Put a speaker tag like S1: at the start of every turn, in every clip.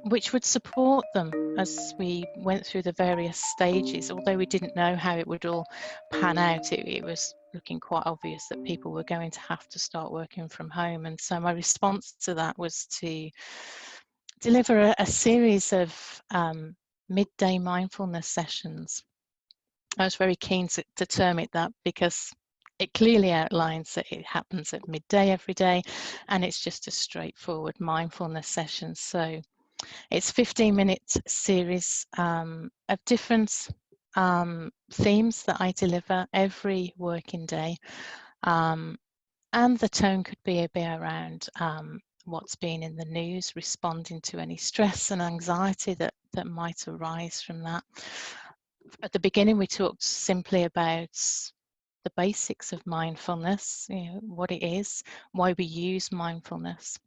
S1: which would support them as we went through the various stages. Although we didn't know how it would all pan out, it was looking quite obvious that people were going to have to start working from home. And so my response to that was to deliver a series of midday mindfulness sessions. I was very keen to term it that because it clearly outlines that it happens at midday every day, and it's just a straightforward mindfulness session. So it's 15-minute series of different themes that I deliver every working day. And the tone could be a bit around what's been in the news, responding to any stress and anxiety that might arise from that. At the beginning, we talked simply about the basics of mindfulness, what it is, why we use mindfulness.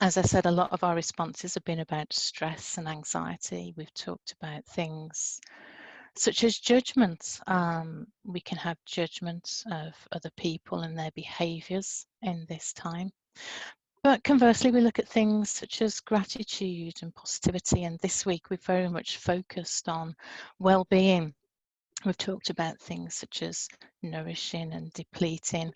S1: As I said, a lot of our responses have been about stress and anxiety. We've talked about things such as judgment. We can have judgments of other people and their behaviours in this time. But conversely, we look at things such as gratitude and positivity. And this week, we've very much focused on well-being. We've talked about things such as nourishing and depleting.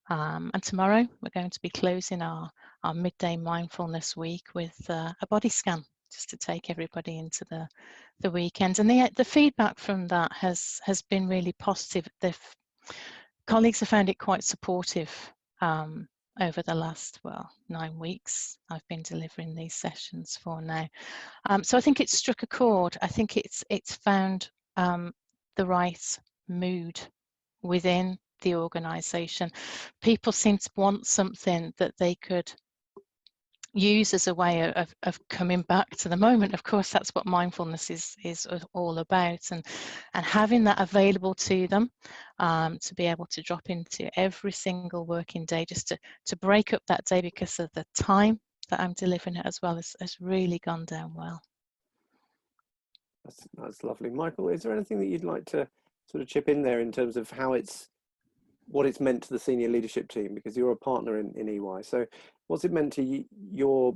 S1: And tomorrow, we're going to be closing our midday mindfulness week with a body scan, just to take everybody into the weekend. And the feedback from that has been really positive. Colleagues have found it quite supportive over the last 9 weeks I've been delivering these sessions for now. So I think it's struck a chord. I think it's found the right mood within the organisation. People seem to want something that they could use as a way of coming back to the moment. Of course, that's what mindfulness is all about, and having that available to them, to be able to drop into every single working day, just to break up that day because of the time that I'm delivering it as well, has really gone down well.
S2: That's lovely. Michael, is there anything that you'd like to sort of chip in there in terms of what it's meant to the senior leadership team, because you're a partner in EY? So what's it meant to your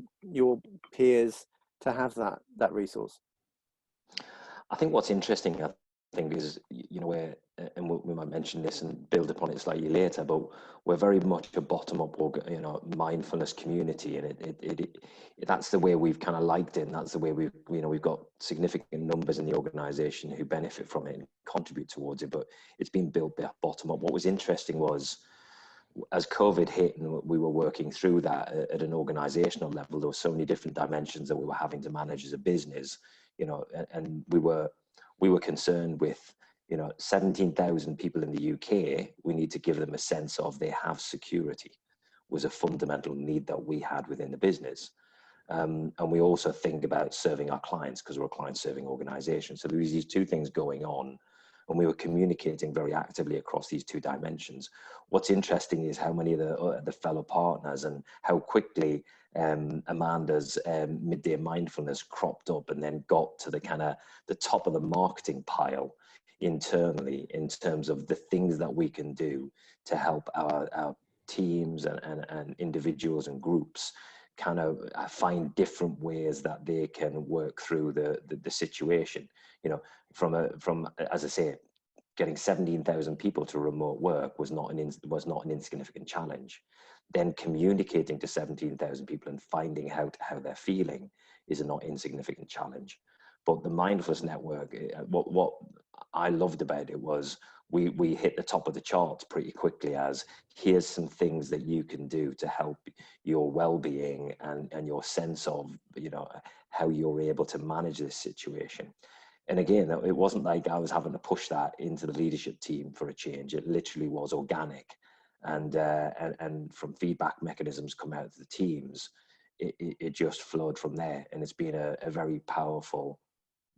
S2: peers to have that resource?
S3: I think what's interesting, I think, is, where, and we might mention this and build upon it slightly later, but we're very much a bottom-up, mindfulness community, and that's the way we've kind of liked it, and that's the way we've got significant numbers in the organisation who benefit from it and contribute towards it. But it's been built bottom-up. What was interesting was, as COVID hit and we were working through that at an organisational level, there were so many different dimensions that we were having to manage as a business, and we were concerned with 17,000 people in the UK. We need to give them a sense of they have security, was a fundamental need that we had within the business. And we also think about serving our clients, because we're a client serving organisation. So there was these two things going on, and we were communicating very actively across these two dimensions. What's interesting is how many of the fellow partners and how quickly Amanda's midday mindfulness cropped up and then got to the top of the marketing pile internally, in terms of the things that we can do to help our teams and individuals and groups kind of find different ways that they can work through the situation. From as I say, getting 17,000 people to remote work was not an insignificant challenge. Then communicating to 17,000 people and finding out how they're feeling is a not insignificant challenge. But the Mindfulness Network, what I loved about it was we hit the top of the charts pretty quickly as, here's some things that you can do to help your well-being and your sense of, how you're able to manage this situation. And again, it wasn't like I was having to push that into the leadership team for a change. It literally was organic. And from feedback mechanisms come out of the teams, it just flowed from there. And it's been a very powerful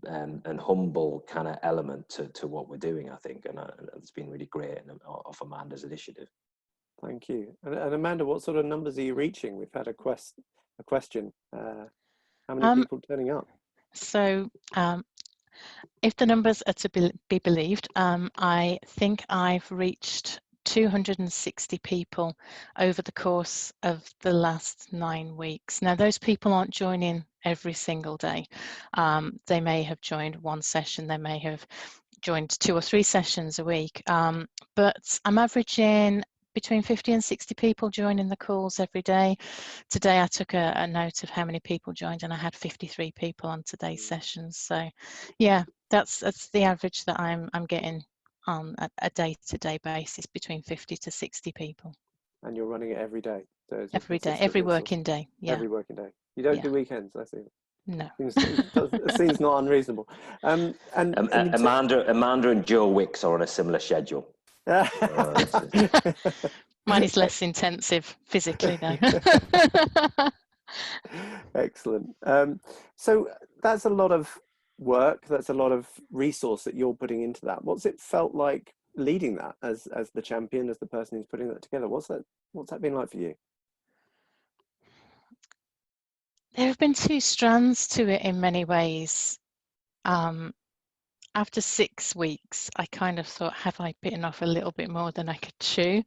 S3: and humble kind of element to what we're doing, I think. And it's been really great of Amanda's initiative.
S2: Thank you. And Amanda, what sort of numbers are you reaching? We've had a question. How many people turning up?
S1: So if the numbers are to be believed, I think I've reached 260 people over the course of the last 9 weeks. Now, those people aren't joining every single day. They may have joined one session, they may have joined 2 or 3 sessions a week, but I'm averaging between 50 and 60 people joining the calls every day. Today I took a note of how many people joined, and I had 53 people on today's sessions. So yeah, that's the average that I'm getting on a day-to-day basis, between 50 to 60 people.
S2: And you're running it every day? So it's
S1: every day, every working day. Yeah.
S2: Every working day. You don't do weekends, I see.
S1: No.
S2: It seems not unreasonable.
S3: Amanda and Joe Wicks are on a similar schedule.
S1: Mine is less intensive physically, though.
S2: Excellent. So that's a lot of work. That's a lot of resource that you're putting into that. What's it felt like leading that as the champion, as the person who's putting that together? What's that been like for you?
S1: There have been 2 strands to it in many ways. After 6 weeks, I kind of thought, have I bitten off a little bit more than I could chew?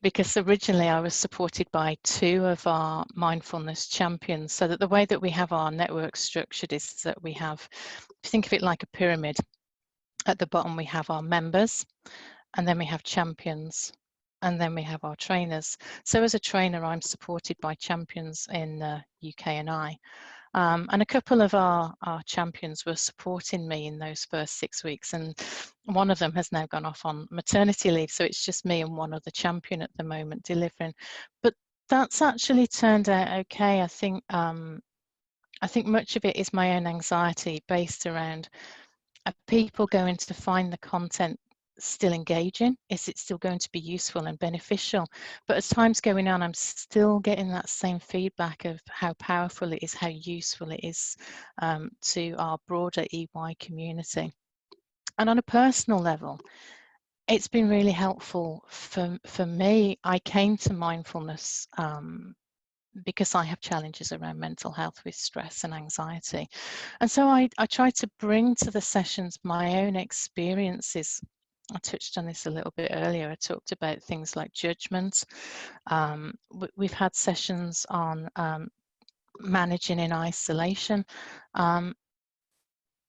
S1: Because originally I was supported by 2 of our mindfulness champions. So that the way that we have our network structured is that we have, think of it like a pyramid. At the bottom we have our members, and then we have champions, and then we have our trainers. So as a trainer, I'm supported by champions in the UK and I. And a couple of our champions were supporting me in those first 6 weeks, and one of them has now gone off on maternity leave, so it's just me and one other champion at the moment delivering. But that's actually turned out okay. I think much of it is my own anxiety based around, are people going to find the content still engaging? Is it still going to be useful and beneficial? But as time's going on, I'm still getting that same feedback of how powerful it is, how useful it is to our broader EY community. And on a personal level, it's been really helpful for me. I came to mindfulness because I have challenges around mental health with stress and anxiety. And so I try to bring to the sessions my own experiences. I touched on this a little bit earlier. I talked about things like judgment. We've had sessions on managing in isolation. And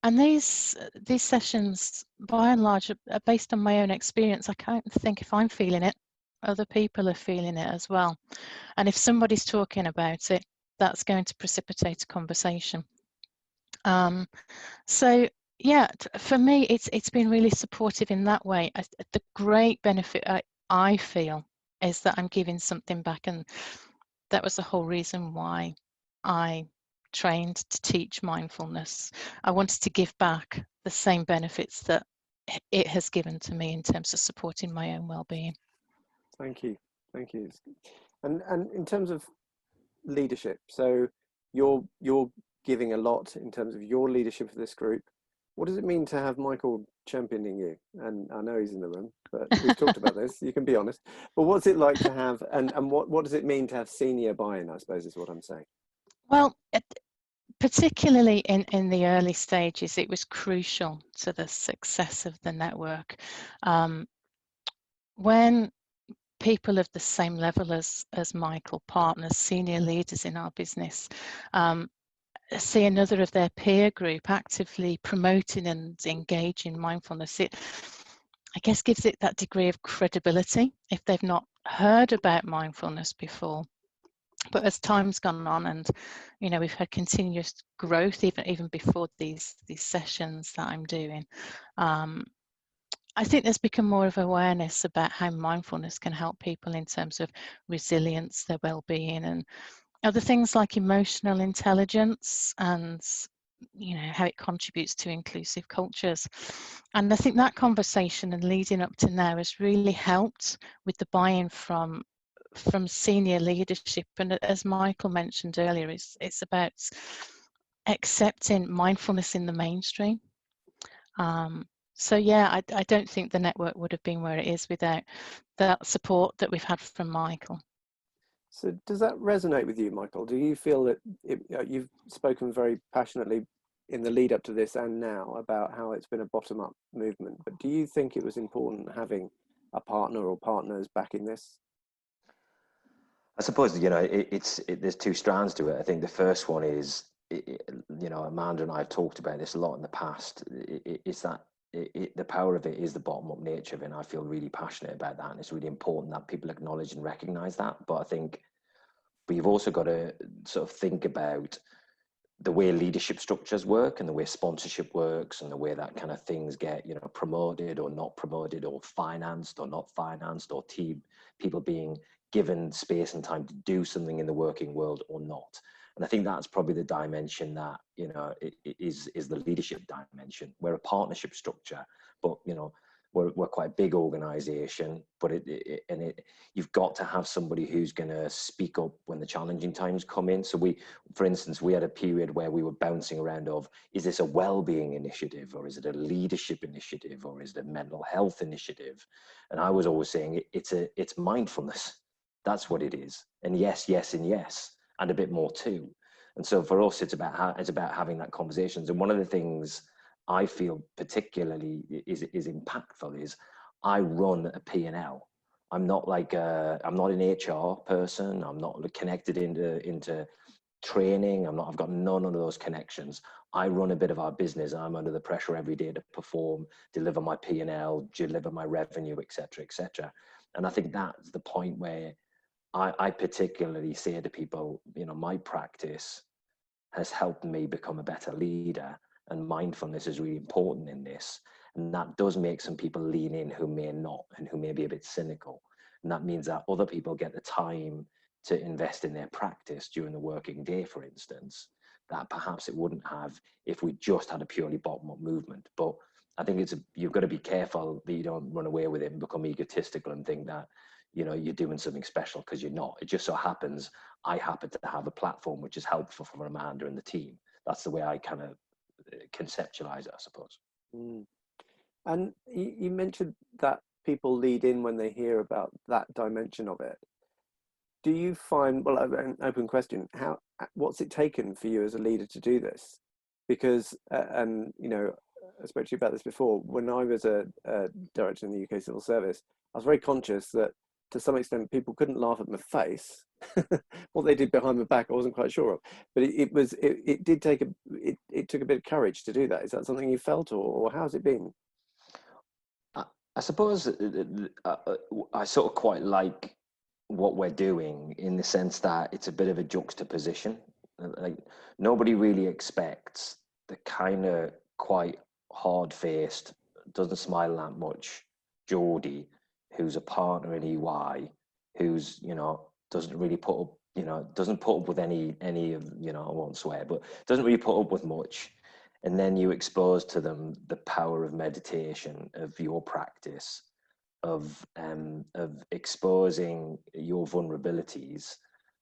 S1: these sessions, by and large, are based on my own experience. I can't think if I'm feeling it, other people are feeling it as well. And if somebody's talking about it, that's going to precipitate a conversation. So yeah, for me, it's been really supportive in that way. The great benefit I feel is that I'm giving something back, and that was the whole reason why I trained to teach mindfulness. I wanted to give back the same benefits that it has given to me in terms of supporting my own well-being.
S2: Thank you. And in terms of leadership, so you're giving a lot in terms of your leadership of this group. What does it mean to have Michael championing you? And I know he's in the room, but we've talked about this, you can be honest. But what's it like to have, and what does it mean to have senior buy-in, I suppose is what I'm saying?
S1: Well, particularly in the early stages, it was crucial to the success of the network. When people of the same level as Michael, partners, senior leaders in our business, see another of their peer group actively promoting and engaging mindfulness, it, I guess, gives it that degree of credibility if they've not heard about mindfulness before. But as time's gone on, and we've had continuous growth even before these sessions that I'm doing, I think there's become more of awareness about how mindfulness can help people in terms of resilience, their well-being, and other things like emotional intelligence, and how it contributes to inclusive cultures. And I think that conversation and leading up to now has really helped with the buy-in from senior leadership. And as Michael mentioned earlier, it's about accepting mindfulness in the mainstream. So yeah, I don't think the network would have been where it is without that support that we've had from Michael.
S2: So does that resonate with you, Michael? Do you feel that you've spoken very passionately in the lead up to this and now about how it's been a bottom-up movement, but do you think it was important having a partner or partners backing this?
S3: I suppose, there's two strands to it. I think the first one is, Amanda and I have talked about this a lot in the past. It's that the power of it is the bottom up nature of it. And I feel really passionate about that. And it's really important that people acknowledge and recognize that. But you've also got to sort of think about the way leadership structures work and the way sponsorship works and the way that kind of things get, promoted or not promoted or financed or not financed, or people being given space and time to do something in the working world or not. And I think that's probably the dimension that, is the leadership dimension. We're a partnership structure, but, we're quite a big organization, but you've got to have somebody who's going to speak up when the challenging times come in. So for instance, we had a period where we were bouncing around of, is this a well-being initiative, or is it a leadership initiative, or is it a mental health initiative? And I was always saying it's mindfulness. That's what it is. And yes, and yes, and a bit more too. And so for us, it's about having that conversations. And one of the things I feel particularly is impactful is I run a P&L. I'm not I'm not an HR person. I'm not connected into training. I've got none of those connections. I run a bit of our business. I'm under the pressure every day to perform, deliver my P&L, deliver my revenue, et cetera, et cetera. And I think that's the point where I particularly say to people, my practice has helped me become a better leader, and mindfulness is really important in this. And that does make some people lean in who may not, and who may be a bit cynical. And that means that other people get the time to invest in their practice during the working day, for instance, that perhaps it wouldn't have if we just had a purely bottom-up movement. But I think you've got to be careful that you don't run away with it and become egotistical and think that, you're doing something special, because you're not. It just so happens I happen to have a platform which is helpful for Amanda and the team. That's the way I kind of conceptualize it, I suppose.
S2: Mm. And you mentioned that people lead in when they hear about that dimension of it. Do you find, well, an open question, what's it taken for you as a leader to do this? Because, and I spoke to you about this before, when I was a director in the UK Civil Service, I was very conscious that to some extent people couldn't laugh at my face. What they did behind my back, I wasn't quite sure of, but it took a bit of courage to do that. Is that something you felt, or how's it been?
S3: I suppose I sort of quite like what we're doing, in the sense that it's a bit of a juxtaposition. Like, nobody really expects the kind of quite hard-faced, doesn't smile that much Geordie, who's a partner in EY, who's, doesn't really put up, doesn't put up with any of, I won't swear, but doesn't really put up with much. And then you expose to them the power of meditation, of your practice, of exposing your vulnerabilities,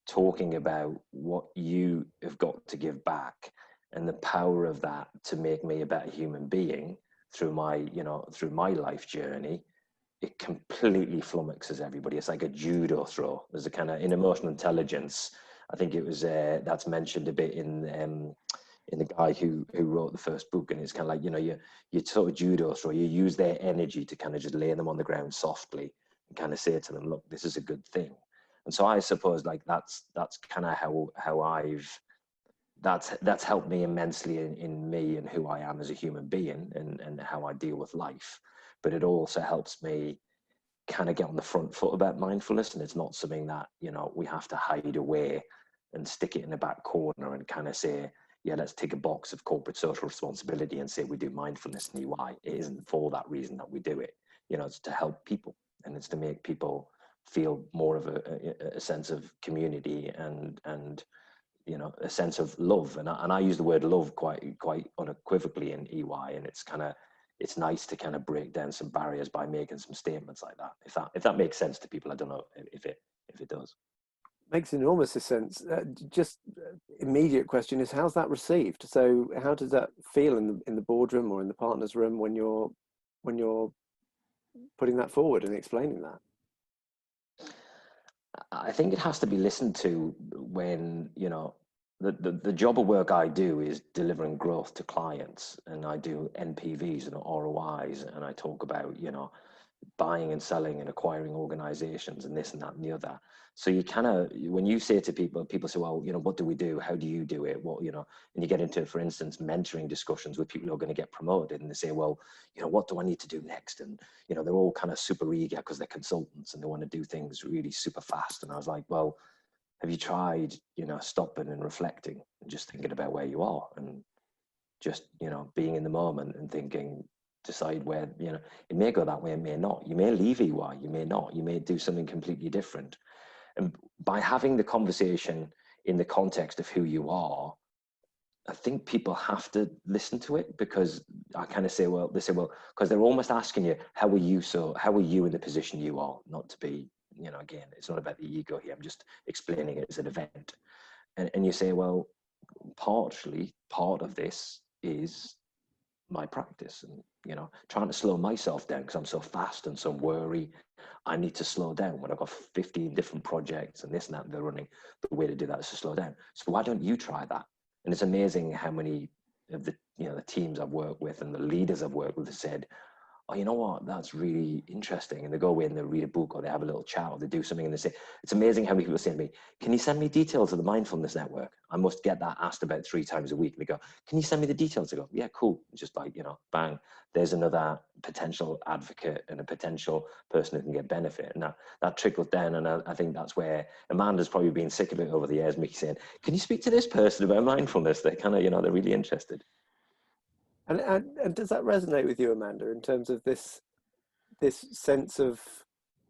S3: talking about what you have got to give back, and the power of that to make me a better human being through my life journey. It completely flummoxes everybody. It's like a judo throw. There's a kind of, in emotional intelligence, I think it was that's mentioned a bit in the guy who wrote the first book. And it's kind of like, you sort of judo throw, you use their energy to kind of just lay them on the ground softly and kind of say to them, look, this is a good thing. And so I suppose like that's kind of how that's helped me immensely in me and who I am as a human being, and how I deal with life. But it also helps me kind of get on the front foot about mindfulness. And it's not something that, we have to hide away and stick it in the back corner and kind of say, yeah, let's take a box of corporate social responsibility and say we do mindfulness in EY. It isn't for that reason that we do it. It's to help people, and it's to make people feel more of a sense of community and a sense of love. And I use the word love quite unequivocally in EY. And it's nice to kind of break down some barriers by making some statements like that. If that makes sense to people, I don't know if it does.
S2: Makes enormous sense. Just immediate question is, how's that received? So how does that feel in the boardroom or in the partners room when you're putting that forward and explaining that?
S3: I think it has to be listened to when, the job of work I do is delivering growth to clients, and I do NPVs and ROIs, and I talk about, buying and selling and acquiring organizations and this and that and the other. So you kind of, when you say to people, people say, well, you know, what do we do? How do you do it? What, you know, and you get into, for instance, mentoring discussions with people who are going to get promoted, and they say, well, you know, what do I need to do next? And, you know, they're all kind of super eager because they're consultants and they want to do things really super fast. And I was like, well, have you tried, you know, stopping and reflecting and just thinking about where you are and just, you know, being in the moment and thinking, decide where, you know, it may go that way, it may not. You may leave EY, you may not. You may do something completely different. And by having the conversation in the context of who you are, I think people have to listen to it, because I kind of say, well, they say, well, because they're almost asking you, how are you? So how are you in the position you are? Not to be, you know, again, it's not about the ego here. I'm just explaining it as an event. And you say, well, partially, part of this is my practice, and, you know, trying to slow myself down because I'm so fast and so worry. I need to slow down when I've got 15 different projects and this and that and they're running. The way to do that is to slow down. So why don't you try that? And it's amazing how many of the, you know, the teams I've worked with and the leaders I've worked with have said, oh, you know what, that's really interesting. And they go away and they read a book, or they have a little chat, or they do something, and they say, it's amazing how many people say to me, can you send me details of the Mindfulness Network? I must get that asked about 3 times a week. And they go, can you send me the details? I go, yeah, cool. It's just like, you know, bang, there's another potential advocate and a potential person who can get benefit. And that trickles down. And I think that's where Amanda's probably been sick of it over the years, Mickey, saying, can you speak to this person about mindfulness? They're kind of, you know, they're really interested.
S2: And does that resonate with you, Amanda, in terms of this sense of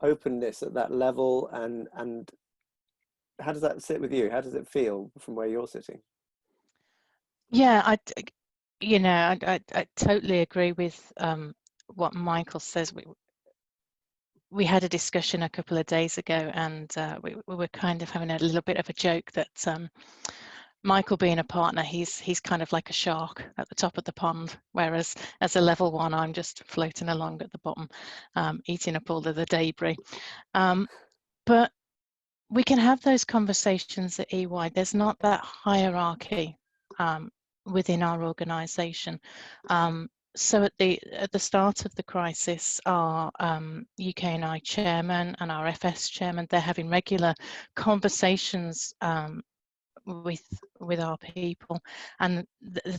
S2: openness at that level, and how does that sit with you? How does it feel from where you're sitting?
S1: Yeah, I totally agree with what Michael says. We had a discussion a couple of days ago, and we were kind of having a little bit of a joke that Michael, being a partner, he's kind of like a shark at the top of the pond, whereas as a level 1, I'm just floating along at the bottom, eating up all of the debris. But we can have those conversations at EY. There's not that hierarchy within our organisation. So at the start of the crisis, our UK&I chairman and our FS chairman, they're having regular conversations with our people, and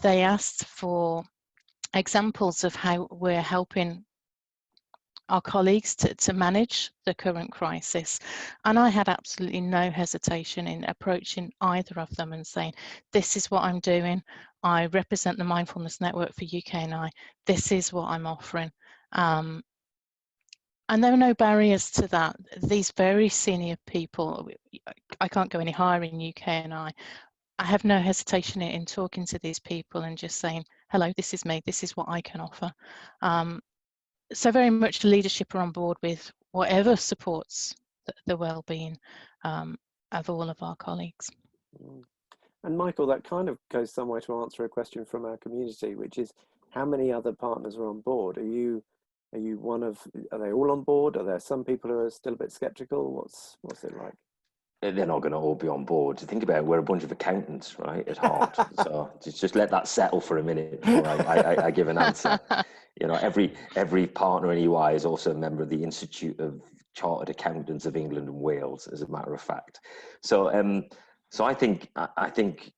S1: they asked for examples of how we're helping our colleagues to manage the current crisis. And I had absolutely no hesitation in approaching either of them and saying, this is what I'm doing. I represent the Mindfulness Network for UK&I. This is what I'm offering. And there are no barriers to that. These very senior people, I can't go any higher in UK&I. I have no hesitation in talking to these people and just saying, hello, this is me, this is what I can offer. So very much leadership are on board with whatever supports the well-being of all of our colleagues.
S2: And Michael, that kind of goes some way to answer a question from our community, which is, how many other partners are on board? Are you one of, are they all on board? Are there some people who are still a bit skeptical? What's it like?
S3: They're not going to all be on board. Think about it, we're a bunch of accountants, right, at heart. So just let that settle for a minute before I give an answer. You know, every partner in EY is also a member of the Institute of Chartered Accountants of England and Wales, as a matter of fact. So so I think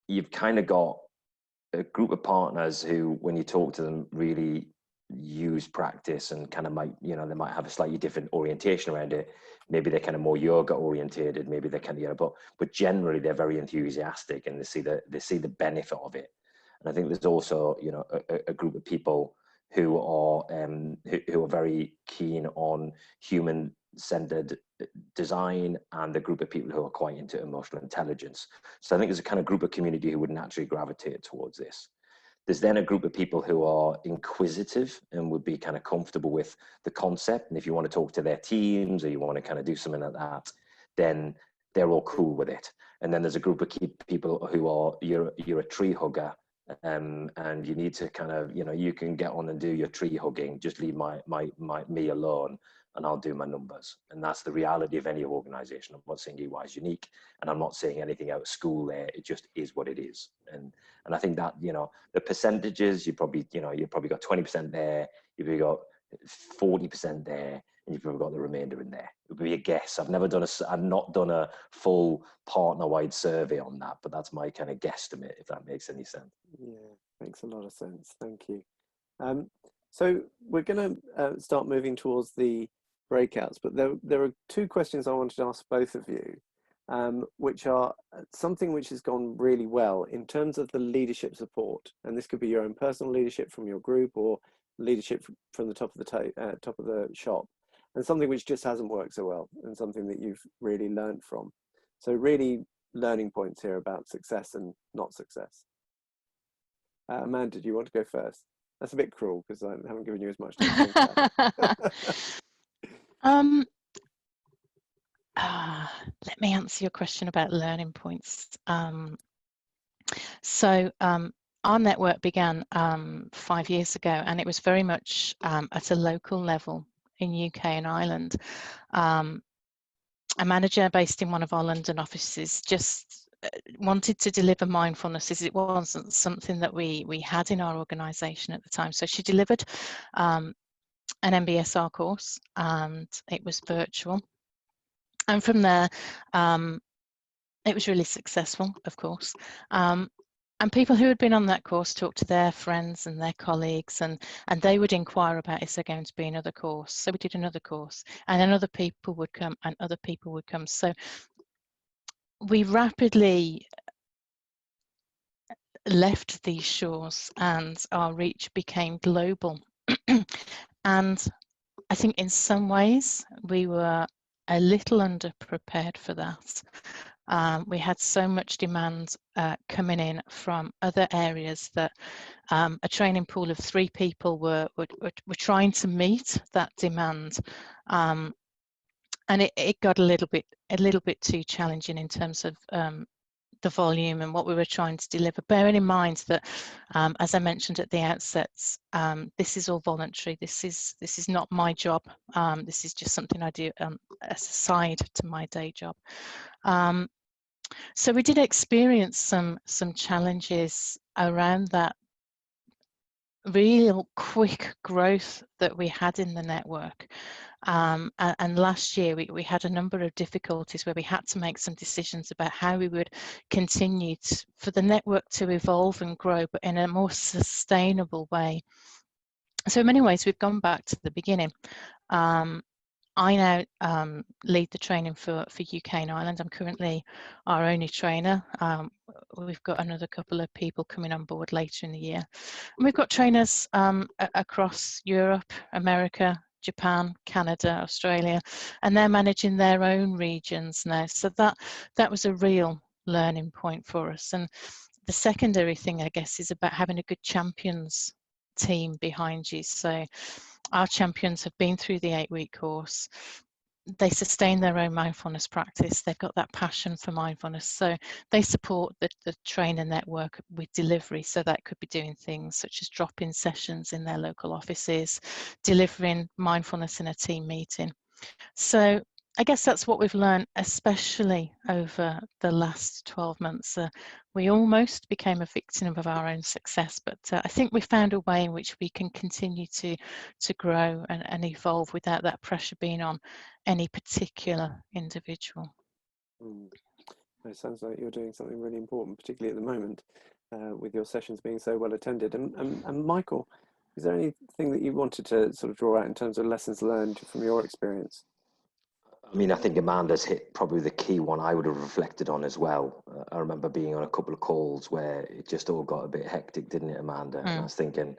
S3: you've kind of got a group of partners who, when you talk to them, really use practice and kind of might, you know, they might have a slightly different orientation around it. Maybe they're kind of more yoga orientated, maybe they're kind of, you know, but generally they're very enthusiastic and they see the benefit of it. And I think there's also, you know, a group of people who are very keen on human-centered design, and the group of people who are quite into emotional intelligence. So I think there's a kind of group of community who would naturally gravitate towards this. There's then a group of people who are inquisitive and would be kind of comfortable with the concept. And if you want to talk to their teams, or you want to kind of do something like that, then they're all cool with it. And then there's a group of people who are, you're a tree hugger, and you need to kind of, you know, you can get on and do your tree hugging, just leave me alone and I'll do my numbers. And that's the reality of any organization. I'm not saying EY is unique, and I'm not saying anything out of school there. It just is what it is. And I think that, you know, the percentages, you've probably got 20% there, you've got 40% there, and you've probably got the remainder in there. It would be a guess. I've not done a full partner-wide survey on that, but that's my kind of guesstimate, if that makes any sense.
S2: Yeah, makes a lot of sense. Thank you. So we're going to start moving towards the breakouts, but there are two questions I wanted to ask both of you, which are something which has gone really well in terms of the leadership support. And this could be your own personal leadership from your group, or leadership from the top of the shop, and something which just hasn't worked so well, and something that you've really learned from. So really learning points here about success and not success. Amanda, do you want to go first? That's a bit cruel because I haven't given you as much time to think about it.
S1: Let me answer your question about learning points. So our network began 5 years ago, and it was very much at a local level in UK and Ireland. A manager based in one of our London offices just wanted to deliver mindfulness, as it wasn't something that we had in our organisation at the time. So she delivered an MBSR course, and it was virtual. And from there, it was really successful, of course. And people who had been on that course talked to their friends and their colleagues, and they would inquire about, is there going to be another course? So we did another course, and then other people would come, and other people would come. So we rapidly left these shores, and our reach became global. And I think in some ways we were a little underprepared for that. We had so much demand coming in from other areas that a training pool of 3 people were trying to meet that demand, and it got a little bit too challenging in terms of the volume and what we were trying to deliver. Bearing in mind that, as I mentioned at the outset, this is all voluntary. This is not my job. This is just something I do as a side to my day job. So we did experience some challenges around that real quick growth that we had in the network. And last year we had a number of difficulties where we had to make some decisions about how we would continue for the network to evolve and grow, but in a more sustainable way. So in many ways we've gone back to the beginning. I now lead the training for UK and Ireland. I'm currently our only trainer. We've got another couple of people coming on board later in the year. And we've got trainers across Europe, America, Japan, Canada, Australia, and they're managing their own regions now. So that was a real learning point for us. And the secondary thing, I guess, is about having a good champions team behind you. So our champions have been through the 8-week course. They sustain their own mindfulness practice. They've got that passion for mindfulness. So they support the trainer network with delivery. So that could be doing things such as drop-in sessions in their local offices, delivering mindfulness in a team meeting. So I guess that's what we've learned, especially over the last 12 months. We almost became a victim of our own success, but I think we found a way in which we can continue to grow and evolve without that pressure being on any particular individual.
S2: It sounds like you're doing something really important, particularly at the moment, with your sessions being so well attended. And Michael, is there anything that you wanted to sort of draw out in terms of lessons learned from your experience?
S3: I mean, I think Amanda's hit probably the key one I would have reflected on as well. I remember being on a couple of calls where it just all got a bit hectic, didn't it, Amanda? And I was thinking,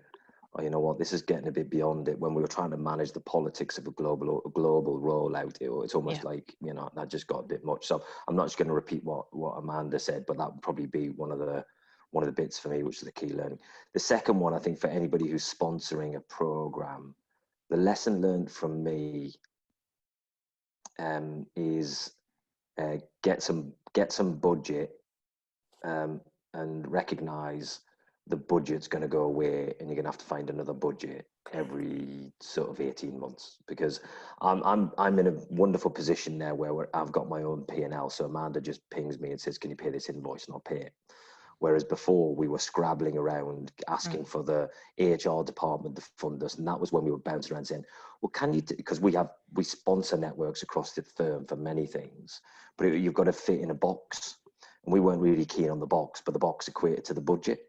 S3: oh, you know what, this is getting a bit beyond it. When we were trying to manage the politics of a global rollout, it's almost like, you know, that just got a bit much. So I'm not just going to repeat what Amanda said, but that would probably be one of the bits for me, which is the key learning. The second one, I think, for anybody who's sponsoring a program, the lesson learned from me is get some budget and recognize the budget's going to go away and you're going to have to find another budget every sort of 18 months, because I'm in a wonderful position now where I've got my own P&L. So Amanda just pings me and says, can you pay this invoice, and I'll pay it. Whereas before we were scrabbling around asking for the HR department to fund us. And that was when we were bouncing around saying, well, can you, because we sponsor networks across the firm for many things, but you've got to fit in a box. And we weren't really keen on the box, but the box equated to the budget.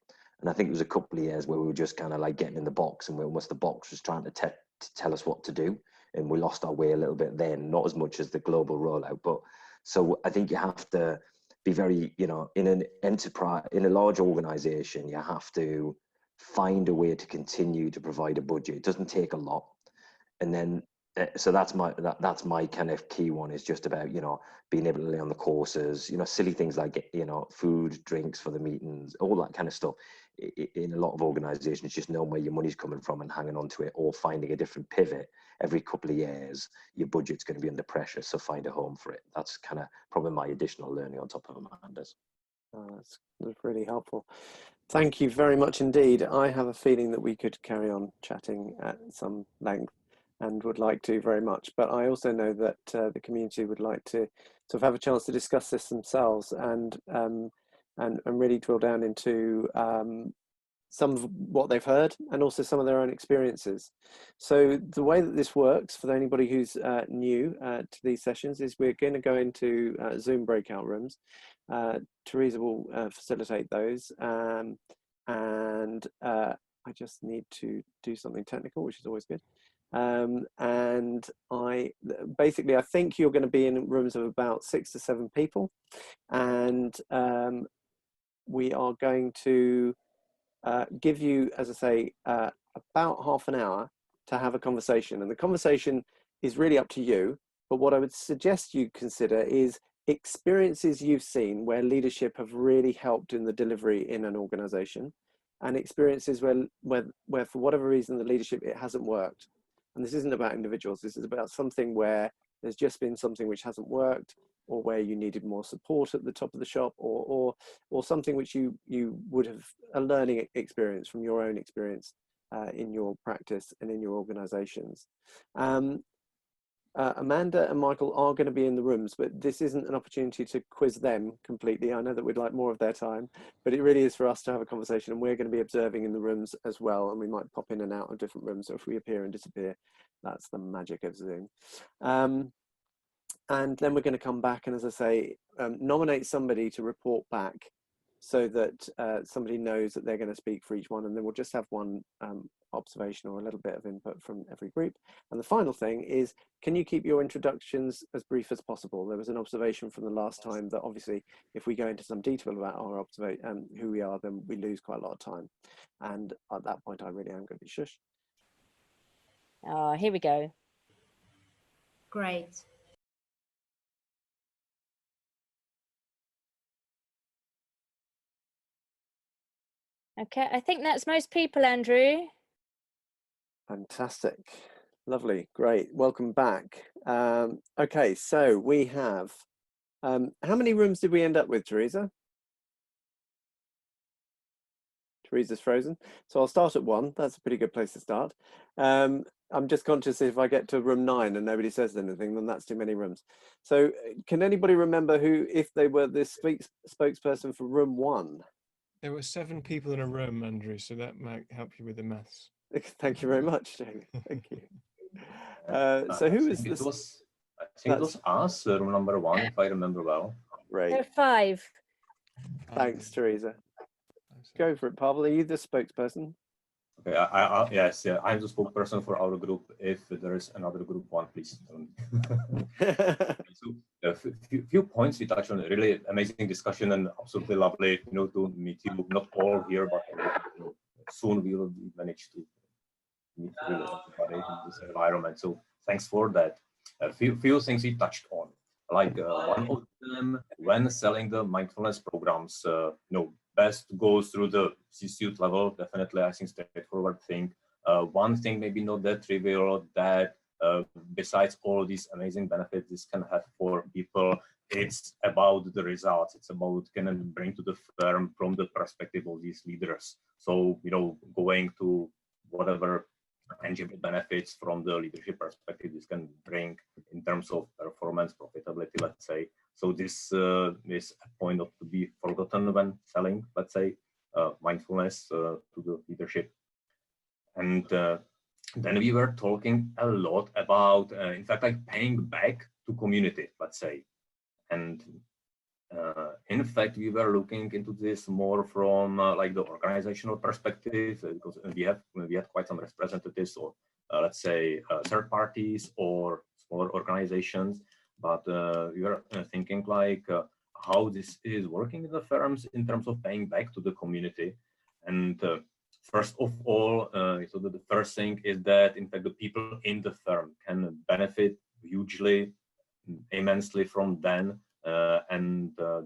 S3: And I think it was a couple of years where we were just kind of like getting in the box, and almost the box was trying to tell us what to do. And we lost our way a little bit then, not as much as the global rollout. But so I think you have to be very, you know, in an enterprise, in a large organization, you have to find a way to continue to provide a budget. It doesn't take a lot. And then, so that's my kind of key one, is just about, you know, being able to lay on the courses, you know, silly things like, you know, food, drinks for the meetings, all that kind of stuff. In a lot of organizations, just knowing where your money's coming from and hanging on to it, or finding a different pivot every couple of years. Your budget's going to be under pressure, so find a home for it. That's kind of probably my additional learning on top of Amanda's.
S2: That's really helpful. Thank you very much indeed. I have a feeling that we could carry on chatting at some length, and would like to very much, but I also know that the community would like to sort of have a chance to discuss this themselves, and really drill down into some of what they've heard, and also some of their own experiences. So the way that this works for anybody who's new to these sessions is we're going to go into Zoom breakout rooms. Teresa will facilitate those, and I just need to do something technical, which is always good. And I think you're going to be in rooms of about 6 to 7 people, and we are going to give you, as I say, about half an hour to have a conversation. And the conversation is really up to you, but what I would suggest you consider is experiences you've seen where leadership have really helped in the delivery in an organization, and experiences where for whatever reason the leadership, it hasn't worked. And this isn't about individuals, this is about something where there's just been something which hasn't worked, or where you needed more support at the top of the shop, or something which you would have a learning experience from your own experience in your practice and in your organizations. Amanda and Michael are going to be in the rooms, but this isn't an opportunity to quiz them completely. I know that we'd like more of their time, but it really is for us to have a conversation, and we're going to be observing in the rooms as well, and we might pop in and out of different rooms. So if we appear and disappear, that's the magic of Zoom. And then we're going to come back and, as I say, nominate somebody to report back, so that somebody knows that they're going to speak for each one, and then we'll just have one observation or a little bit of input from every group. And the final thing is, can you keep your introductions as brief as possible? There was an observation from the last time that obviously if we go into some detail about our who we are, then we lose quite a lot of time. And at that point, I really am going to be shush.
S4: Here we go.
S5: Great.
S4: Okay, I think that's most people, Andrew.
S2: Fantastic. Lovely. Great. Welcome back. Okay, so we have, how many rooms did we end up with, Teresa? Teresa's frozen. So I'll start at 1. That's a pretty good place to start. I'm just conscious if I get to room 9 and nobody says anything, then that's too many rooms. So can anybody remember who, if they were the spokesperson for room 1?
S6: There were 7 people in a room, Andrew, so that might help you with the maths.
S2: Thank you very much, Jamie. Thank you. So who is this?
S7: I think it was us, room number 1, if I remember well.
S2: Right.
S4: There are 5.
S2: Thanks, Teresa. Go for it, Pavel. Are you the spokesperson?
S7: Okay, yes, yeah, I'm the spokesperson for our group. If there is another group 1, please tell me. So, a few points we touched on. Really amazing discussion and absolutely lovely, to meet you. Not all here, but soon we will manage to meet really everybody in this environment. So thanks for that. A few things we touched on, like one of them, when selling the mindfulness programs, best goes through the C-suite level. Definitely, I think straightforward thing. One thing maybe not that trivial, that besides all these amazing benefits this can have for people, it's about the results. It's about can it bring to the firm from the perspective of these leaders. So, going to whatever tangible benefits from the leadership perspective this can bring in terms of performance, profitability, let's say. So this is a point not to be forgotten when selling, let's say, mindfulness to the leadership. And then we were talking a lot about, in fact, like paying back to community, let's say. And in fact, we were looking into this more from like the organizational perspective, because we had quite some representatives, or let's say third parties or smaller organizations. But we were thinking like how this is working in the firms in terms of paying back to the community. And first of all, so the first thing is that in fact the people in the firm can benefit hugely, immensely from them.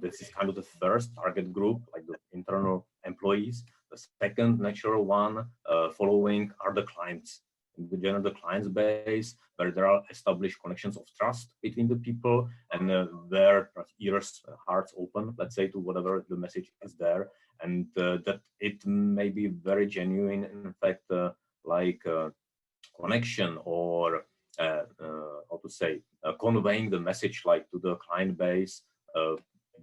S7: This is kind of the first target group, like the internal employees. The second natural one following are the clients. In the general, the clients base, where there are established connections of trust between the people, and their ears, hearts open, let's say, to whatever the message is there, and that it may be very genuine, in fact, like connection or how to say, conveying the message like to the client base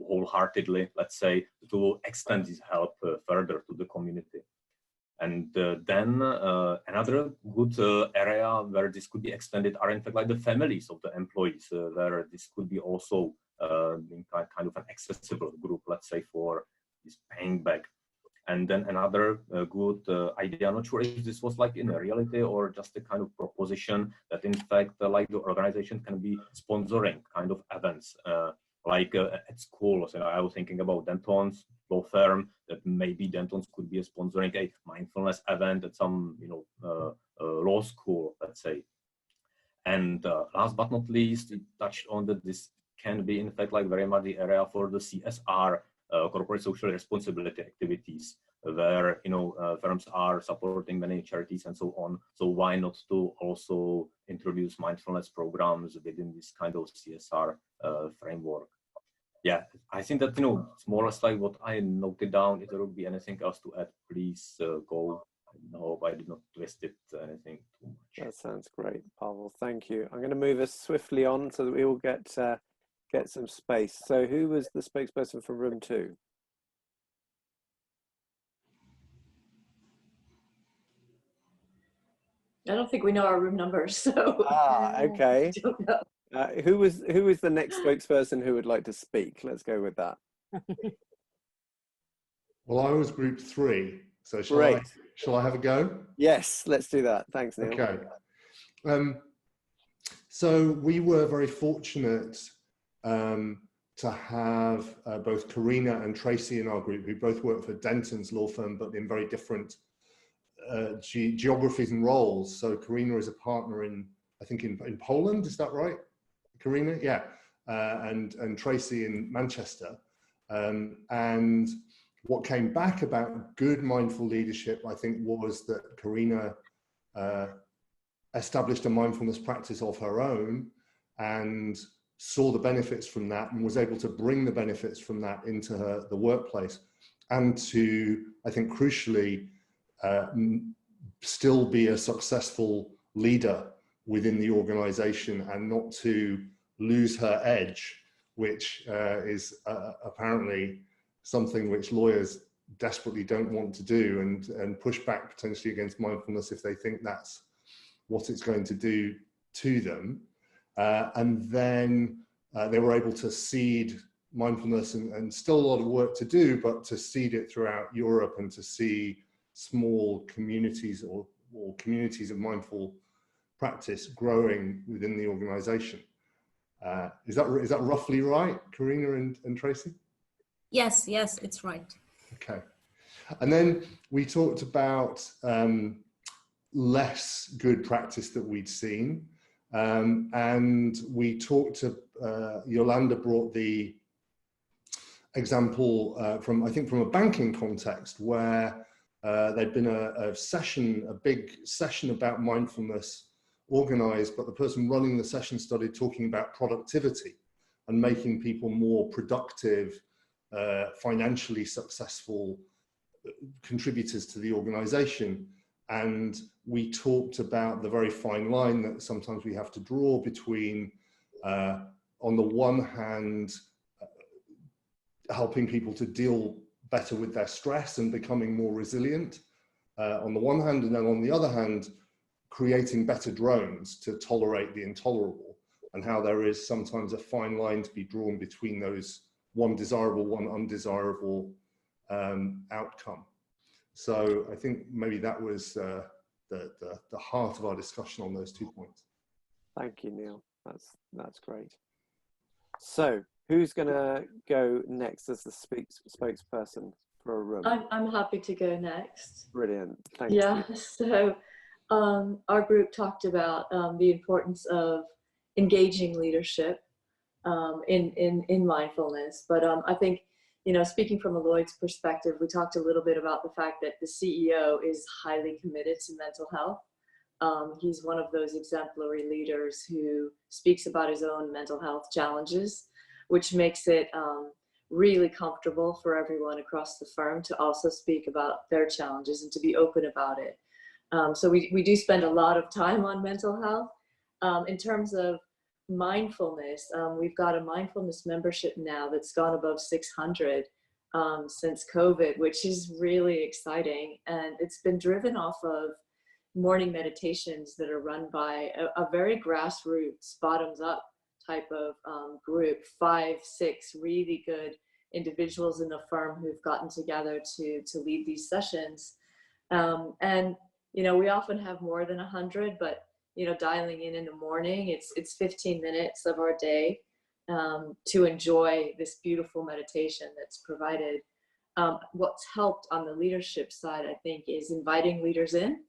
S7: wholeheartedly, let's say, to extend this help further to the community. And then another good area where this could be extended are in fact like the families of the employees, where this could be also being kind of an accessible group, let's say, for this paying back. And then another good idea, I'm not sure if this was like in reality or just a kind of proposition, that in fact like the organization can be sponsoring kind of events like at schools. And I was thinking about Dentons law firm, that maybe Dentons could be sponsoring a mindfulness event at some law school, let's say. And last but not least, it touched on that this can be in fact like very much the area for the CSR, corporate social responsibility activities, where firms are supporting many charities and so on. So why not to also introduce mindfulness programs within this kind of CSR framework? Yeah, I think that it's more or less like what I noted down. If there would be anything else to add, please go. I hope I did not twist it anything too much.
S2: That sounds great, Pavel. Thank you. I'm going to move us swiftly on so that we all get some space. So who was the spokesperson from room 2?
S5: I don't think we know our room numbers, so
S2: okay.
S5: I don't know.
S2: Who was the next spokesperson who would like to speak? Let's go with that.
S8: Well, I was group 3, so shall I have a go?
S2: Yes, let's do that. Thanks, Neil.
S8: Okay. So we were very fortunate to have both Karina and Tracy in our group, who both work for Denton's law firm, but in very different geographies and roles. So Karina is a partner in Poland, is that right, Karina? Yeah, and Tracy in Manchester. And what came back about good mindful leadership, I think, was that Karina established a mindfulness practice of her own and saw the benefits from that and was able to bring the benefits from that into the workplace, and to, I think, crucially, still be a successful leader within the organization and not to lose her edge, which is apparently something which lawyers desperately don't want to do, and push back potentially against mindfulness if they think that's what it's going to do to them. And then they were able to seed mindfulness, and still a lot of work to do, but to seed it throughout Europe and to see small communities or communities of mindful practice growing within the organization. Is that roughly right, Karina and Tracy?
S9: Yes, it's right.
S8: Okay. And then we talked about less good practice that we'd seen. And we talked to, Yolanda brought the example from a banking context where there'd been a big session about mindfulness organized, but the person running the session started talking about productivity and making people more productive, financially successful contributors to the organization. And we talked about the very fine line that sometimes we have to draw between, on the one hand, helping people to deal better with their stress and becoming more resilient on the one hand, and then on the other hand, creating better drones to tolerate the intolerable, and how there is sometimes a fine line to be drawn between those one desirable, one undesirable outcome. So I think maybe that was the heart of our discussion on those 2 points.
S2: Thank you, Neil. That's great. So who's going to go next as the spokesperson for a room?
S5: I'm happy to go next.
S2: Brilliant. Thank
S5: Yeah,
S2: you.
S5: so our group talked about the importance of engaging leadership in mindfulness. But I think, speaking from a Lloyd's perspective, we talked a little bit about the fact that the CEO is highly committed to mental health. He's one of those exemplary leaders who speaks about his own mental health challenges, which makes it really comfortable for everyone across the firm to also speak about their challenges and to be open about it. So we do spend a lot of time on mental health. In terms of mindfulness, we've got a mindfulness membership now that's gone above 600 since COVID, which is really exciting. And it's been driven off of morning meditations that are run by a very grassroots, bottoms up type of group, 5, 6 really good individuals in the firm who've gotten together to lead these sessions. And, we often have more than 100, but, dialing in the morning, it's 15 minutes of our day to enjoy this beautiful meditation that's provided. What's helped on the leadership side, I think, is inviting leaders in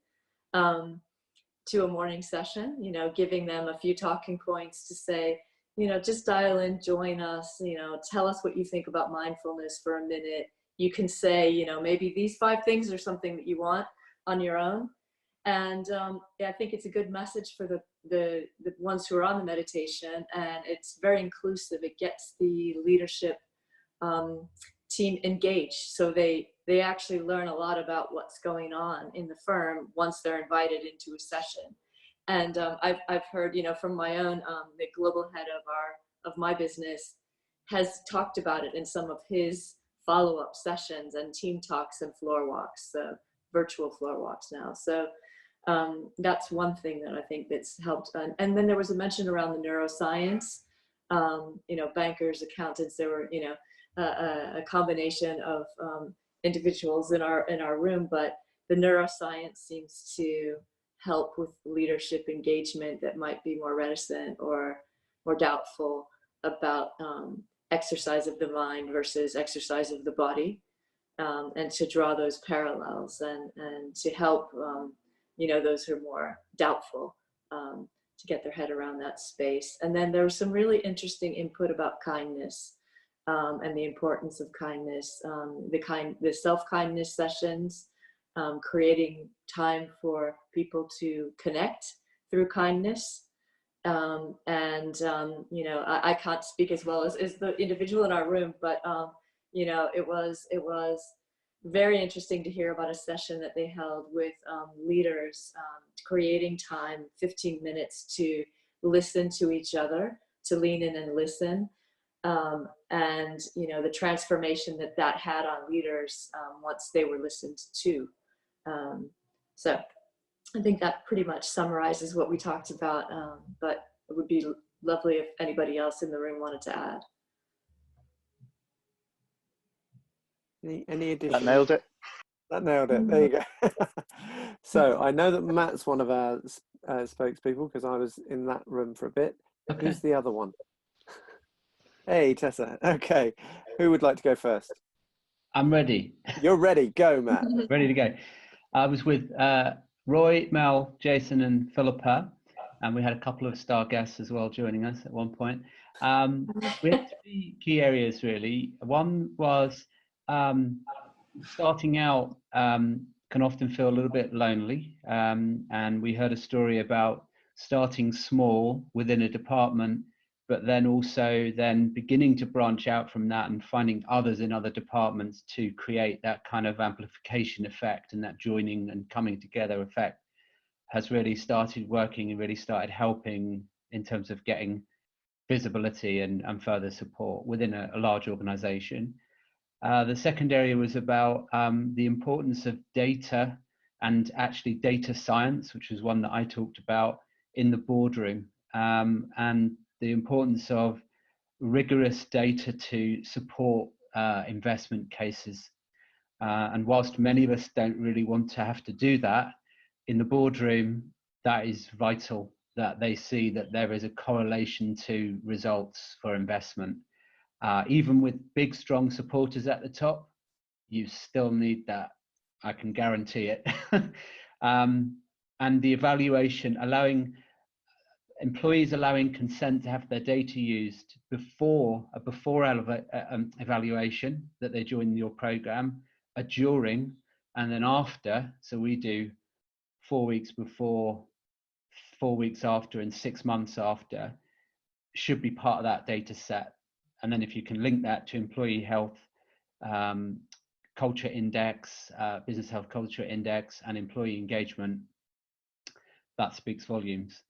S5: to a morning session, giving them a few talking points to say, just dial in, join us, tell us what you think about mindfulness for a minute. You can say, maybe these 5 things are something that you want on your own. And I think it's a good message for the ones who are on the meditation, and it's very inclusive. It gets the leadership team engaged, so they actually learn a lot about what's going on in the firm once they're invited into a session. And I've heard, from my own, the global head of my business has talked about it in some of his follow-up sessions and team talks and floor walks, virtual floor walks now. So that's one thing that I think that's helped. And then there was a mention around the neuroscience, bankers, accountants. There were, a combination of individuals in our room, but the neuroscience seems to help with leadership engagement that might be more reticent or more doubtful about exercise of the mind versus exercise of the body, and to draw those parallels and to help those who are more doubtful to get their head around that space. And then there was some really interesting input about kindness and the importance of kindness, the self-kindness sessions, creating time for people to connect through kindness. I can't speak as well as the individual in our room, but it was very interesting to hear about a session that they held with leaders, creating time, 15 minutes to listen to each other, to lean in and listen. And the transformation that had on leaders once they were listened to. So I think that pretty much summarizes what we talked about, but it would be lovely if anybody else in the room wanted to add.
S2: Any additional?
S10: That nailed it.
S2: That nailed it. There you go. So I know that Matt's one of our spokespeople because I was in that room for a bit. Okay. Who's the other one? Hey, Tessa. Okay. Who would like to go first?
S10: I'm ready.
S2: You're ready. Go, Matt.
S10: Ready to go. I was with Roy, Mel, Jason, and Philippa, and we had a couple of star guests as well joining us at one point. We had 3 key areas, really. One was starting out can often feel a little bit lonely, and we heard a story about starting small within a department, but then also then beginning to branch out from that and finding others in other departments to create that kind of amplification effect, and that joining and coming together effect has really started working and really started helping in terms of getting visibility and further support within a large organization. The second area was about the importance of data and actually data science, which was one that I talked about in the boardroom, and the importance of rigorous data to support investment cases. And whilst many of us don't really want to have to do that, in the boardroom, that is vital, that they see that there is a correlation to results for investment. Even with big, strong supporters at the top, you still need that. I can guarantee it. And the evaluation, employees allowing consent to have their data used before evaluation that they join your program, a during, and then after. So we do 4 weeks before, 4 weeks after, and 6 months after, should be part of that data set. And then if you can link that to employee health, culture index, business health culture index, and employee engagement, that speaks volumes.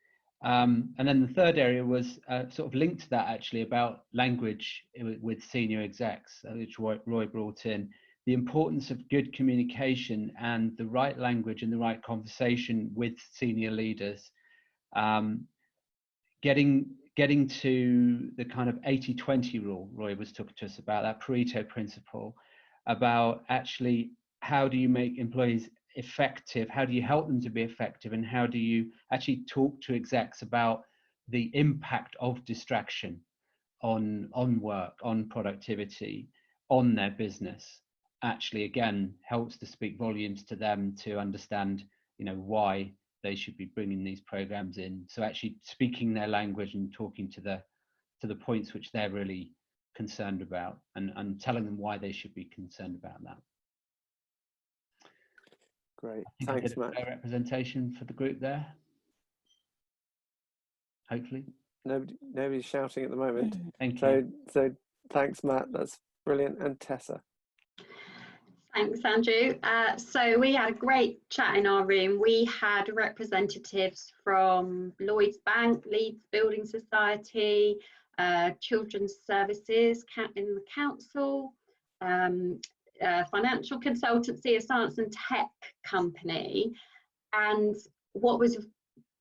S10: And then the third area was sort of linked to that, actually, about language with senior execs, which Roy brought in. The importance of good communication and the right language and the right conversation with senior leaders. Getting to the kind of 80-20 rule Roy was talking to us about, that Pareto principle, about actually how do you make employees effective, how do you help them to be effective, and how do you actually talk to execs about the impact of distraction on work, on productivity, on their business. Actually, again, helps to speak volumes to them to understand, why they should be bringing these programs in. So actually speaking their language and talking to the points which they're really concerned about, and telling them why they should be concerned about that.
S2: Great,
S10: I think
S2: thanks,
S10: I did a
S2: Matt.
S10: fair representation for the group there. Hopefully.
S2: Nobody's shouting at the moment.
S10: Thank you.
S2: So thanks, Matt. That's brilliant. And Tessa.
S11: Thanks, Andrew. So we had a great chat in our room. We had representatives from Lloyds Bank, Leeds Building Society, Children's Services in the council, financial consultancy, a science and tech company. And what was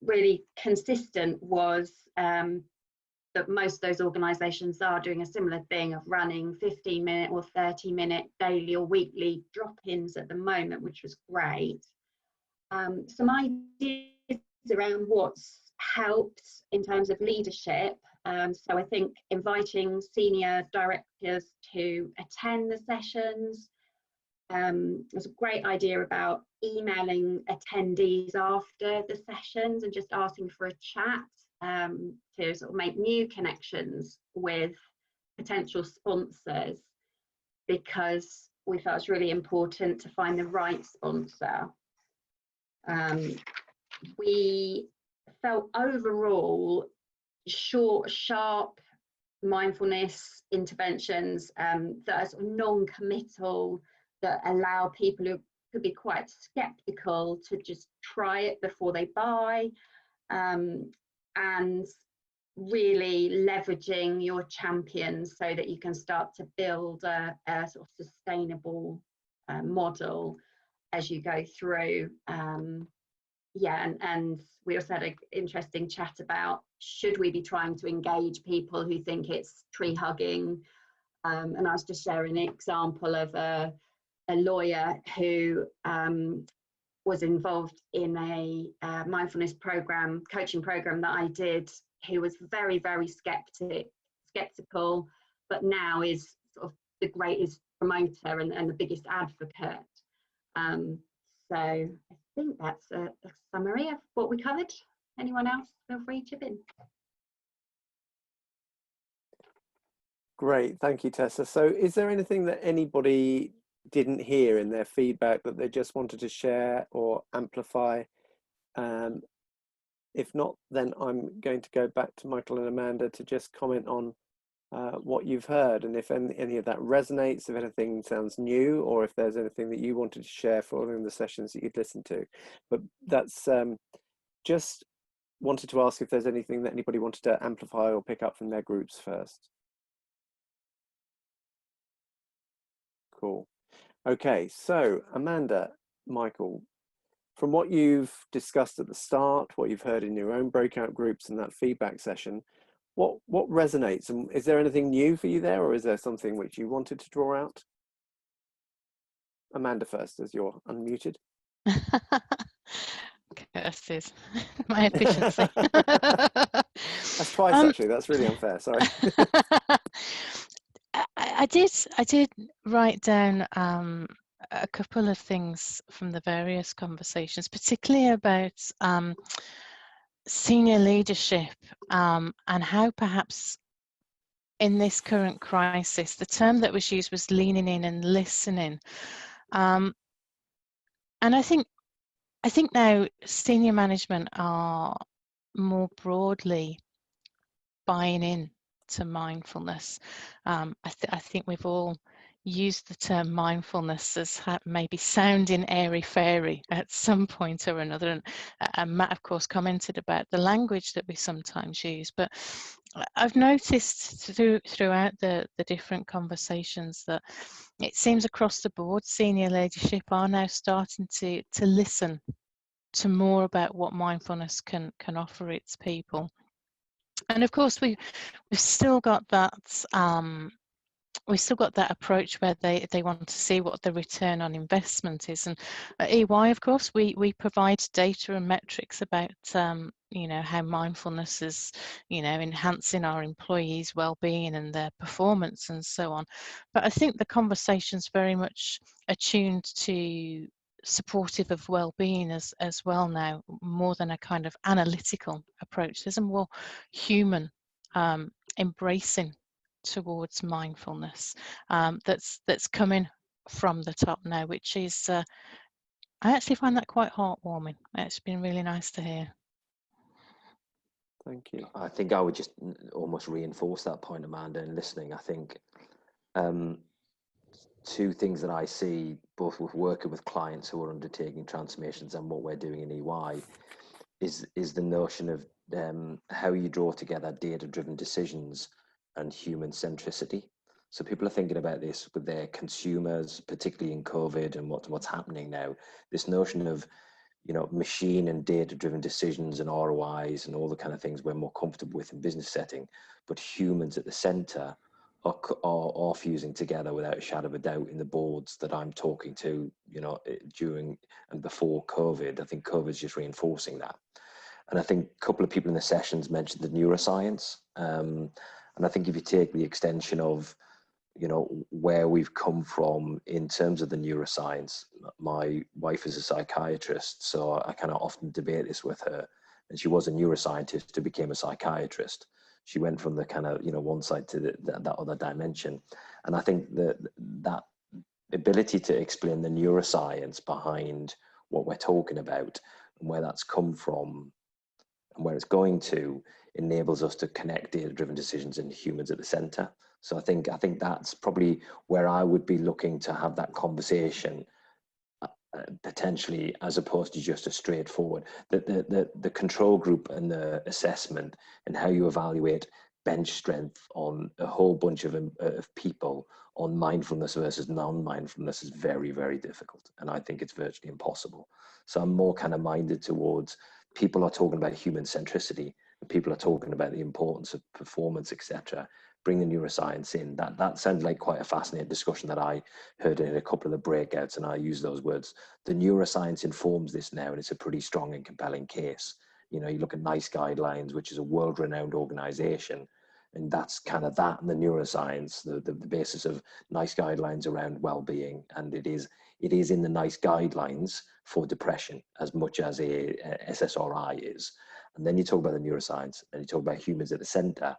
S11: really consistent was that most of those organisations are doing a similar thing of running 15-minute or 30-minute daily or weekly drop-ins at the moment, which was great. Some ideas around what's helped in terms of leadership. So I think inviting senior directors to attend the sessions. There's a great idea about emailing attendees after the sessions and just asking for a chat. To sort of make new connections with potential sponsors, because we felt it's really important to find the right sponsor. We felt overall short, sharp mindfulness interventions that are sort of non-committal, that allow people who could be quite skeptical to just try it before they buy. And really leveraging your champions so that you can start to build a sort of sustainable model as you go through. And we also had an interesting chat about, should we be trying to engage people who think it's tree hugging? And I was just sharing an example of a lawyer who was involved in a mindfulness program, coaching program that I did, who was very, very skeptical, but now is sort of the greatest promoter and the biggest advocate. So I think that's a summary of what we covered. Anyone else, feel free to chip in.
S2: Great, thank you, Tessa. So is there anything that anybody didn't hear in their feedback that they just wanted to share or amplify? If not, then I'm going to go back to Michael and Amanda to just comment on what you've heard, and if any of that resonates, if anything sounds new, or if there's anything that you wanted to share following the sessions that you'd listened to. But that's just wanted to ask if there's anything that anybody wanted to amplify or pick up from their groups first. Cool. Okay, so Amanda, Michael, from what you've discussed at the start, what you've heard in your own breakout groups and that feedback session, what resonates, and is there anything new for you there, or is there something which you wanted to draw out? Amanda first, as you're unmuted.
S1: Curses, my efficiency.
S2: That's twice actually. That's really unfair. Sorry.
S1: I did write down a couple of things from the various conversations, particularly about senior leadership and how perhaps in this current crisis, the term that was used was leaning in and listening. And I think now senior management are more broadly buying in to mindfulness. I think we've all used the term mindfulness as maybe sounding airy-fairy at some point or another, and Matt of course commented about the language that we sometimes use, but I've noticed throughout the different conversations that it seems across the board senior leadership are now starting to listen to more about what mindfulness can offer its people. And of course we've still got that approach where they want to see what the return on investment is. And at EY, of course, we provide data and metrics about how mindfulness is enhancing our employees' well-being and their performance and so on. But I think the conversation's very much attuned to supportive of well-being as well now, more than a kind of analytical approach. There's a more human embracing towards mindfulness that's coming from the top now, which is I actually find that quite heartwarming. It's been really nice to hear.
S2: Thank you.
S3: I think I would just almost reinforce that point, Amanda, in listening. I think two things that I see both with working with clients who are undertaking transformations and what we're doing in EY is the notion of how you draw together data-driven decisions and human centricity. So people are thinking about this with their consumers, particularly in COVID and what's happening now. This notion of machine and data-driven decisions and ROIs and all the kind of things we're more comfortable with in business setting, but humans at the center are fusing together without a shadow of a doubt in the boards that I'm talking to, during and before COVID. I think COVID's just reinforcing that. And I think a couple of people in the sessions mentioned the neuroscience. And I think if you take the extension of, where we've come from in terms of the neuroscience, my wife is a psychiatrist, so I kind of often debate this with her. And she was a neuroscientist who became a psychiatrist. She went from the kind of, one side to that other dimension. And I think that ability to explain the neuroscience behind what we're talking about and where that's come from and where it's going to enables us to connect data-driven decisions and humans at the center. So I think that's probably where I would be looking to have that conversation, potentially, as opposed to just a straightforward, the control group and the assessment and how you evaluate bench strength on a whole bunch of people on mindfulness versus non-mindfulness is very, very difficult. And I think it's virtually impossible. So I'm more kind of minded towards people are talking about human centricity and people are talking about the importance of performance, etc. Bring the neuroscience in. That sounds like quite a fascinating discussion that I heard in a couple of the breakouts, and I use those words. The neuroscience informs this now, and it's a pretty strong and compelling case. You look at NICE Guidelines, which is a world-renowned organization, and that's kind of that and the neuroscience, the basis of NICE Guidelines around well-being, and it is in the NICE Guidelines for depression as much as a SSRI is. And then you talk about the neuroscience, and you talk about humans at the center.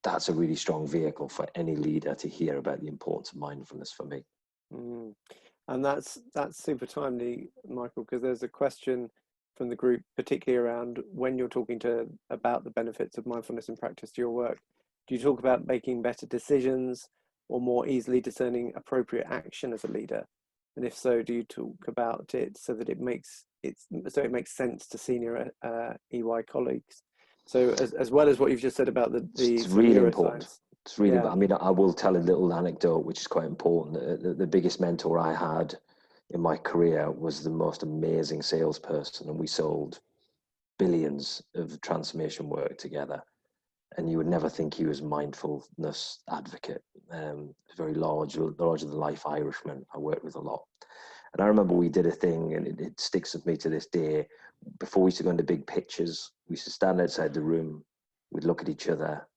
S3: That's a really strong vehicle for any leader to hear about the importance of mindfulness for me.
S2: And that's super timely, Michael, because there's a question from the group, particularly around when you're talking about the benefits of mindfulness in practice to your work. Do you talk about making better decisions or more easily discerning appropriate action as a leader? And if so, do you talk about it so that it makes sense to senior EY colleagues? So as well as what you've just said about the
S3: it's really important. It's really,
S2: Yeah.
S3: I mean, I will tell a little anecdote, which is quite important. The biggest mentor I had in my career was the most amazing salesperson, and we sold billions of transformation work together. And you would never think he was a mindfulness advocate. Very larger than life Irishman I worked with a lot. And I remember we did a thing, and it sticks with me to this day. Before we used to go into big pitches, we used to stand outside the room, we'd look at each other,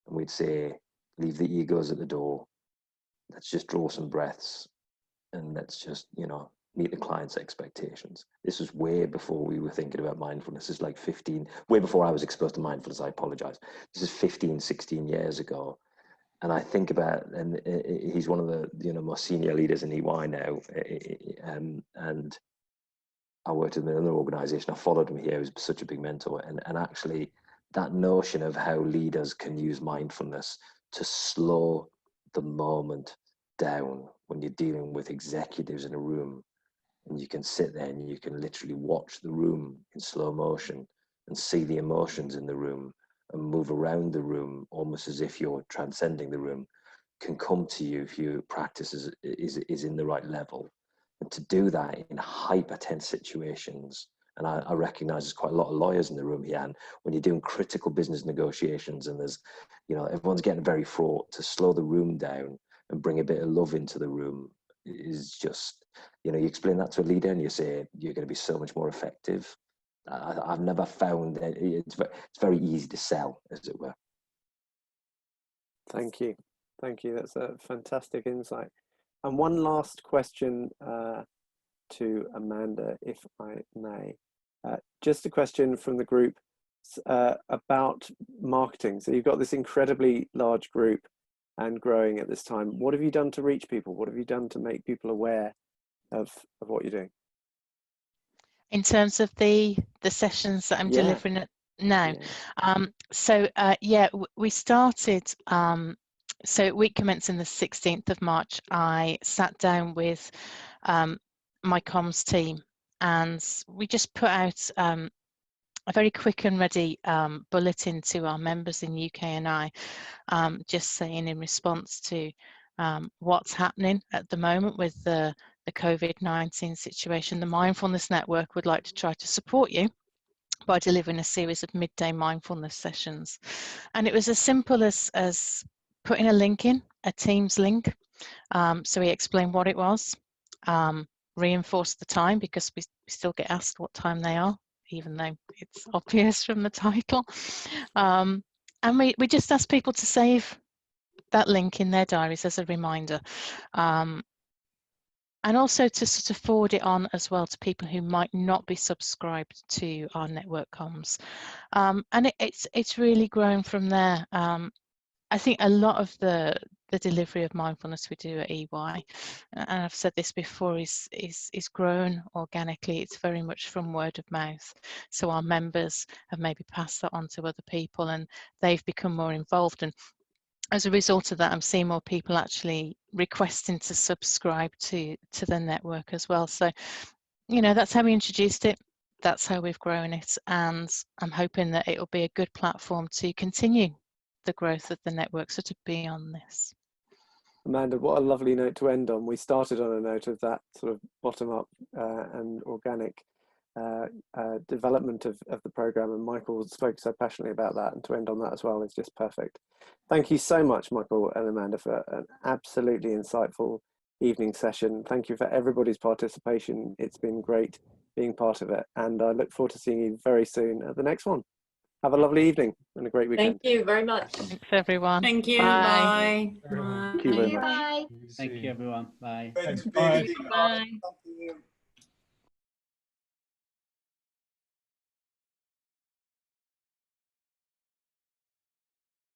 S3: and we'd say, leave the egos at the door. Let's just draw some breaths, and let's just, meet the client's expectations. This was way before we were thinking about mindfulness. This is like way before I was exposed to mindfulness, I apologize. This is 15, 16 years ago. And I think about, and he's one of the most senior leaders in EY now. And I worked in another organization. I followed him here. He was such a big mentor. And actually that notion of how leaders can use mindfulness to slow the moment down when you're dealing with executives in a room, and you can sit there and you can literally watch the room in slow motion and see the emotions in the room and move around the room almost as if you're transcending the room, can come to you if your practice is in the right level. And to do that in hyper tense situations, and I recognize there's quite a lot of lawyers in the room here, and when you're doing critical business negotiations and there's, everyone's getting very fraught, to slow the room down and bring a bit of love into the room is just, you explain that to a leader and you say, you're going to be so much more effective. I've never found it's very easy to sell, as it were.
S2: Thank you. That's a fantastic insight. And one last question to Amanda, if I may. Just a question from the group about marketing. So you've got this incredibly large group and growing at this time. What have you done to reach people? What have you done to make people aware of what you're doing?
S1: In terms of the sessions that I'm delivering now. We started, so week commencing the 16th of March, I sat down with my comms team, and we just put out a very quick and ready bulletin to our members in UK and I, just saying in response to what's happening at the moment with the COVID-19 situation, the Mindfulness Network would like to try to support you by delivering a series of midday mindfulness sessions. And it was as simple as putting a link in, a Teams link. So we explained what it was, reinforced the time, because we still get asked what time they are, even though it's obvious from the title. And we just asked people to save that link in their diaries as a reminder. And also to sort of forward it on as well to people who might not be subscribed to our network comms. And it's really grown from there. I think a lot of the delivery of mindfulness we do at EY, and I've said this before, is grown organically. It's very much from word of mouth. So our members have maybe passed that on to other people, and they've become more involved. And as a result of that, I'm seeing more people actually requesting to subscribe to the network as well. So, that's how we introduced it. That's how we've grown it. And I'm hoping that it will be a good platform to continue the growth of the network, sort of beyond this.
S2: Amanda, what a lovely note to end on. We started on a note of that sort of bottom-up and organic development of the program, and Michael spoke so passionately about that, and to end on that as well is just perfect. Thank you so much, Michael and Amanda, for an absolutely insightful evening session. Thank you for everybody's participation. It's been great being part of it, and I look forward to seeing you very soon at the next one. Have a lovely evening and a great weekend.
S5: Thank you very much.
S1: Thanks, everyone.
S9: Thank you.
S1: Bye.
S9: Bye.
S2: Thank you very much.
S11: Bye.
S10: Thank you, everyone. Bye.
S6: Thanks. Bye.
S9: Bye.
S12: Thank you.